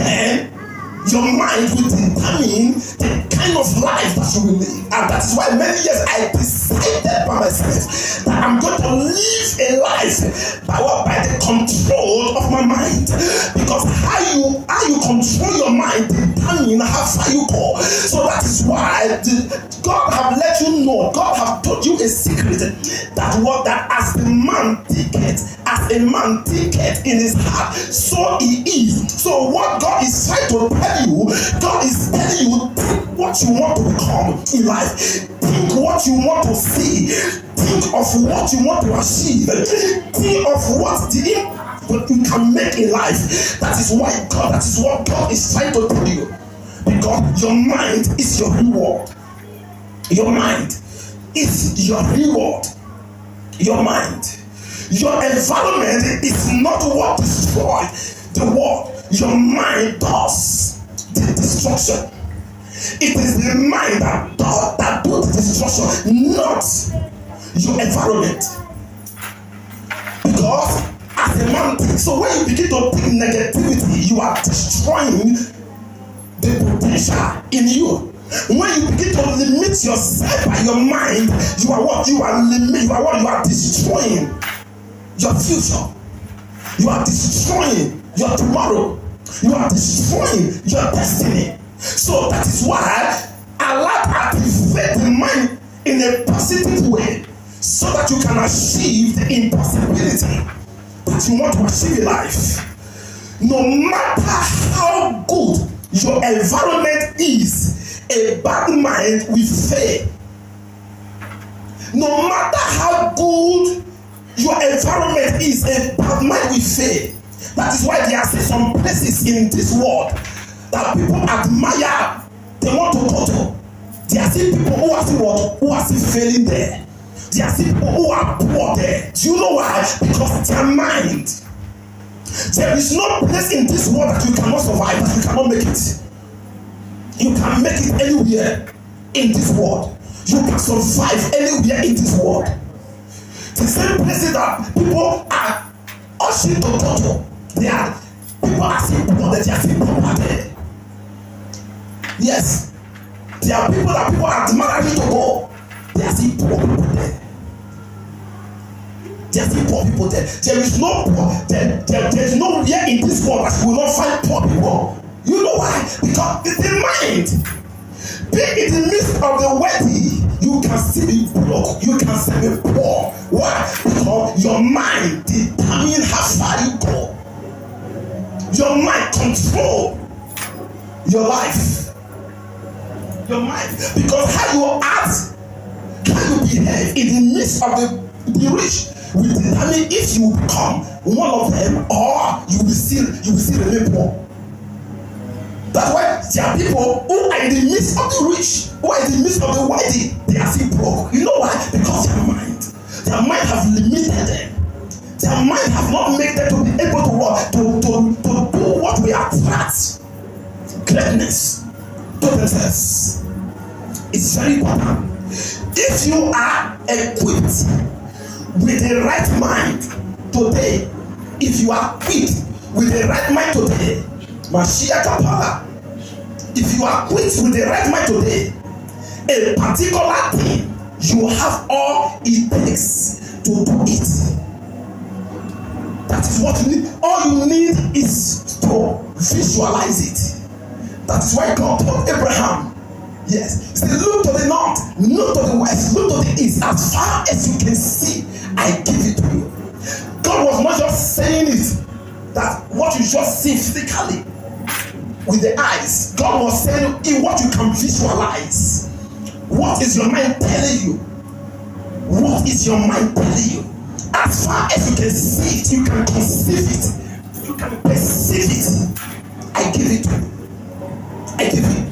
then your mind will determine the kind of life that you will live. And that is why many years I decided by myself that I'm going to live a life by the control of my mind. Because how you control your mind determine how far you go. So that is why God have let you know, God have told you a secret that as a man thinketh in his heart, so he is. So what God is trying to tell you, God is telling you, think what you want to become in life, think what you want to see, think of what you want to achieve, think of what the impact that you can make in life. That is what God is trying to tell you. Because your mind is your reward. Your mind is your reward. Your mind. Your environment is not what destroys the world. Your mind does the destruction. It is the mind that does the destruction, not your environment. Because as a man thinks, so when you begin to think negativity, you are destroying the potential in you. When you begin to limit yourself by your mind, you are destroying your future. You are destroying your tomorrow. You are destroying your destiny. So that is why allow to activate the mind in a positive way, so that you can achieve the impossibility that you want to achieve in life. No matter how good your environment is, a bad mind will fail. No matter how good your environment is, a bad mind will fail. That is why there are some places in this world that people admire, they want to go to. There are still people who are still failing there. There are still people who are poor there. Do you know why? Because their mind. There is no place in this world that you cannot survive, that you cannot make it. You can make it anywhere in this world. You can survive anywhere in this world. The same places that people are ushering to go to, people are still poor, they are still poor there. Yes, there are people that people are admiring to go. There are still poor people there. There are still poor people there. There is no poor. There is nowhere in this world that you will not find poor people. You know why? Because it's the mind. Being in the midst of the wealthy, you can still be broke. You can still be poor. Why? Because your mind determines how far you go. Your mind controls your life. Your mind. Because how you act, how you behave in the midst of the rich will determine if you become one of them or you will still remain poor. That's why there are people who are in the midst of the rich, who are in the midst of the wealthy, they are still broke. You know why? Because their mind have limited them. Their mind have not made them to be able to work, to do what we attract greatness to themselves. It's very important. If you are equipped with the right mind today, if you are equipped with the right mind today, Mashiach Kapala, if you are equipped with the right mind today, a particular thing, you have all it takes to do it. That is what you need. All you need is to visualize it. That is why God told Abraham, yes, he said, look to the north, look to the west, look to the east, as far as you can see, I give it to you. God was not just saying it, that what you just see physically with the eyes. God was saying in what you can visualize. What is your mind telling you? What is your mind telling you? As far as you can see it, you can conceive it, you can perceive it. I give it to you. I give it.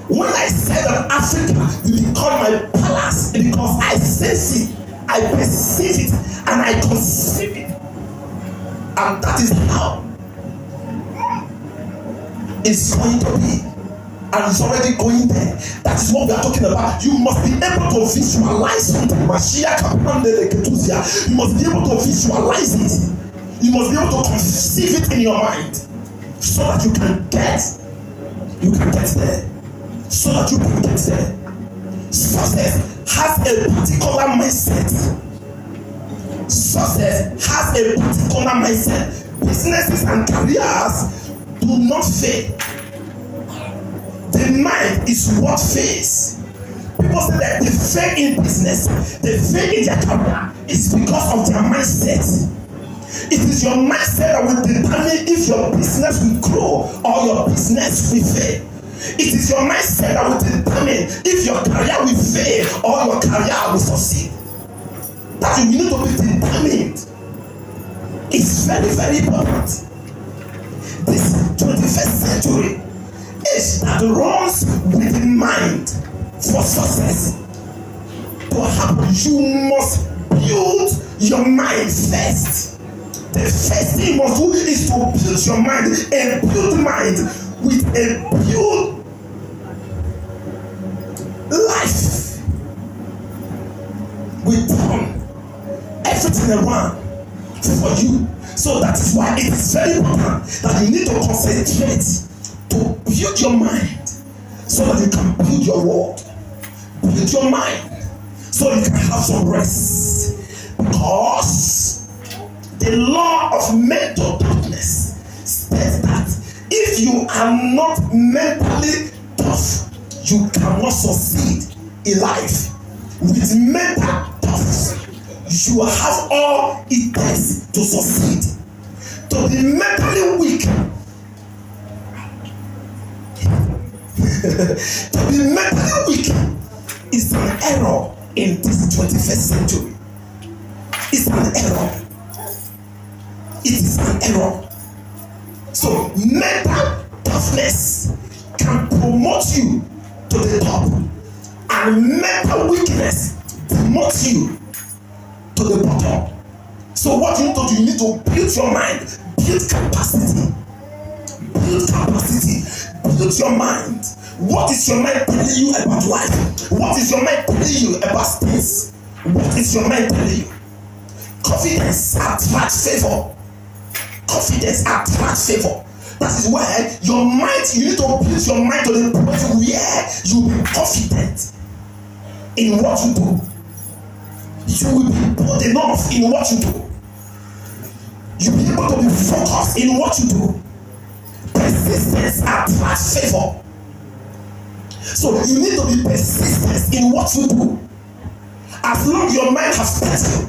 When I said that Africa will become my palace, because I sense it, I perceive it, and I conceive it. And that is how it's going to be. And it's already going there. That is what we are talking about. You must be able to visualize something. You must be able to visualize it. You must be able to conceive it in your mind. so that you can get there. So that you can get there. Success has a particular mindset. Success has a particular mindset. Businesses and careers do not fail. The mind is what fails. People say that they fail in business, they fail in their career. It's because of their mindset. It is your mindset that will determine if your business will grow or your business will fail. It is your mindset that will determine if your career will fail or your career will succeed. That you need to be determined. It's very, very important. This 21st century age that runs with the mind for success to happen, you must build your mind first. The first thing you must do is to build your mind, a build mind with a build life. We turn everything around for you. So that is why it is very important that you need to concentrate to build your mind so that you can build your world. Build your mind so you can have some rest. Because the law of mental toughness states that if you are not mentally tough, you cannot succeed in life. With mental toughness, you have all it takes to succeed. To be mentally weak, to be mentally weak is an error in this 21st century. It's an error. It is an error. So mental toughness can promote you to the top, and mental weakness demotes you to the bottom. So what you need to do, you need to build your mind, build capacity, build your mind. What is your mind telling you about life? What is your mind telling you about things? What is your mind telling you? Confidence attracts favor. Confidence attracts favor. That is why your mind, you need to build your mind to the point where you will be confident in what you do. You will be bold enough in what you do. You will be able to be focused in what you do. Persistence attracts favor. So you need to be persistent in what you do. As long as your mind has set you,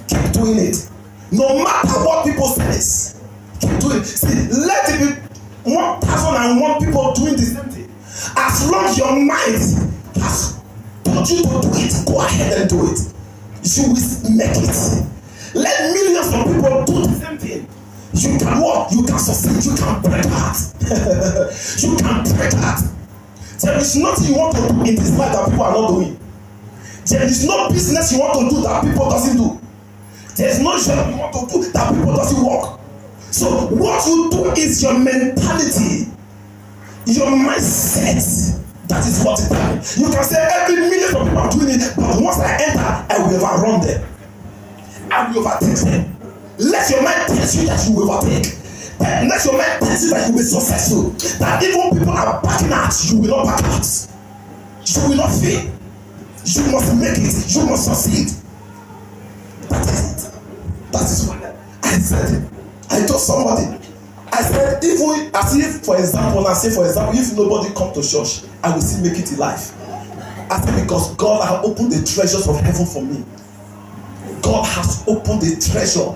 keep doing it. No matter what people say, keep doing it. See, let it be 1,001 people doing the same thing. As long as your mind has told you to do it, go ahead and do it. You will make it. Let millions of people do the same thing. You can walk, you can succeed, you can break out. You can break out. There is nothing you want to do in this life that people are not doing. There is no business you want to do that people doesn't do. There is no job you want to do that people doesn't work. So what you do is your mentality, your mindset. That is what it is. You can say every million of people are doing it, but once I enter, I will overrun them. I will overtake them. Let your mind tell you that you will overtake. Let your mind tell you that you will be successful. That even people are backing out, you will not back out. You will not fail. You must make it. You must succeed. That is it. That is what I said. It. I told somebody. I said, even as if, for example, if nobody come to church, I will still make it in life. I said, because God has opened the treasures of heaven for me. God has opened the treasure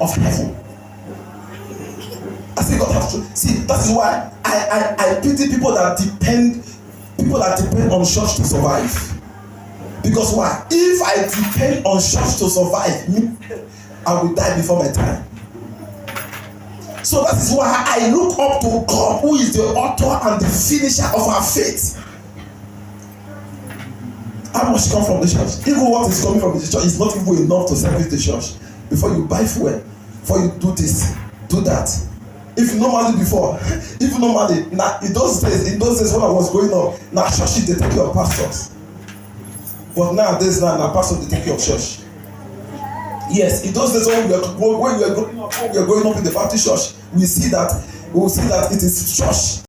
of heaven. I say God has to see. That is why I pity people that depend on church to survive. Because why? If I depend on church to survive, I will die before my time. So that is why I look up to God, who is the author and the finisher of our faith. How much come from the church? Even what is coming from the church is not even enough to service the church. Before you buy fuel, before you do this, do that. If normally now in those days when I was growing up, now churches they take care of pastors. But nowadays now pastors they take care of church. Yes, in those days when we were growing up in the Baptist church, we see that we will see that it is church